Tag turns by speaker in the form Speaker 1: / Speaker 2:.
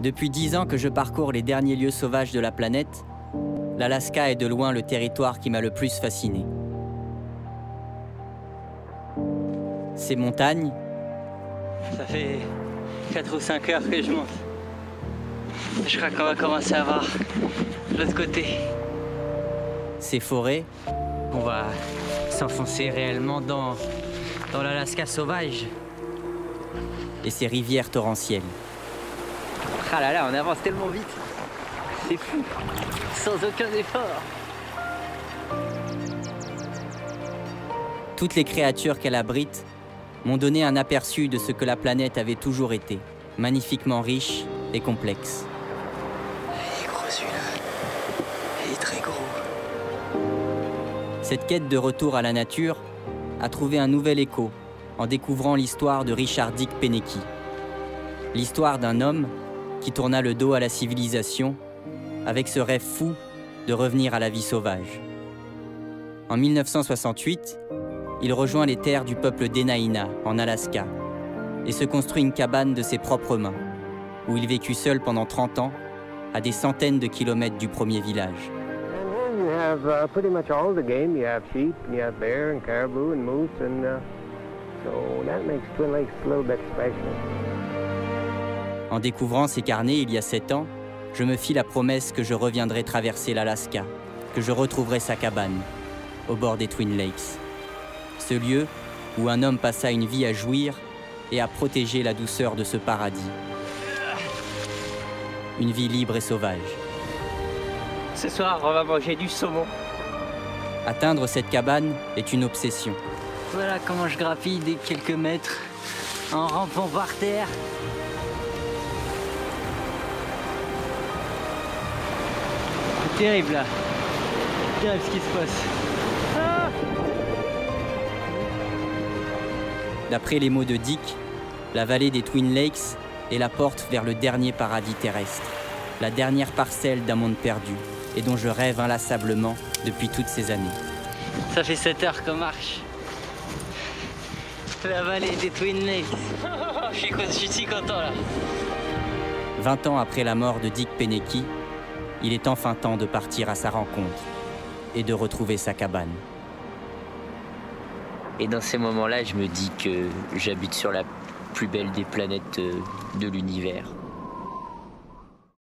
Speaker 1: Depuis 10 ans que je parcours les derniers lieux sauvages de la planète, l'Alaska est de loin le territoire qui m'a le plus fasciné. Ces montagnes... Ça fait 4 ou 5 heures que je monte. Je crois qu'on va commencer à voir l'autre côté. Ces forêts, on va s'enfoncer réellement dans l'Alaska sauvage. Et ces rivières torrentielles. Ah là là, on avance tellement vite. C'est fou, sans aucun effort. Toutes les créatures qu'elle abrite m'ont donné un aperçu de ce que la planète avait toujours été, magnifiquement riche et complexe. Il est gros celui-là. Il est très gros. Cette quête de retour à la nature a trouvé un nouvel écho en découvrant l'histoire de Richard Dick Pennecky. L'histoire d'un homme qui tourna le dos à la civilisation avec ce rêve fou de revenir à la vie sauvage. En 1968, il rejoint les terres du peuple Dena'ina, en Alaska, et se construit une cabane de ses propres mains, où il vécut seul pendant 30 ans, à des centaines de kilomètres du premier village.
Speaker 2: You have pretty much all the game. You have sheep, and you have bear, and caribou, and moose, and so that makes Twin Lakes a little bit special.
Speaker 1: En découvrant ces carnets il y a 7 ans, je me fis la promesse que je reviendrais traverser l'Alaska, que je retrouverais sa cabane, au bord des Twin Lakes. Ce lieu où un homme passa une vie à jouir et à protéger la douceur de ce paradis. Une vie libre et sauvage. Ce soir, on va manger du saumon. Atteindre cette cabane est une obsession. Voilà comment je grappille des quelques mètres en rampant par terre. C'est terrible là. C'est terrible ce qui se passe. Ah! D'après les mots de Dick, la vallée des Twin Lakes est la porte vers le dernier paradis terrestre, la dernière parcelle d'un monde perdu et dont je rêve inlassablement depuis toutes ces années. Ça fait 7 heures qu'on marche. La vallée des Twin Lakes. Je suis si content là. 20 ans après la mort de Dick Pennecky, il est enfin temps de partir à sa rencontre et de retrouver sa cabane.
Speaker 3: Et dans ces moments-là, je me dis que j'habite sur la plus belle des planètes de l'univers.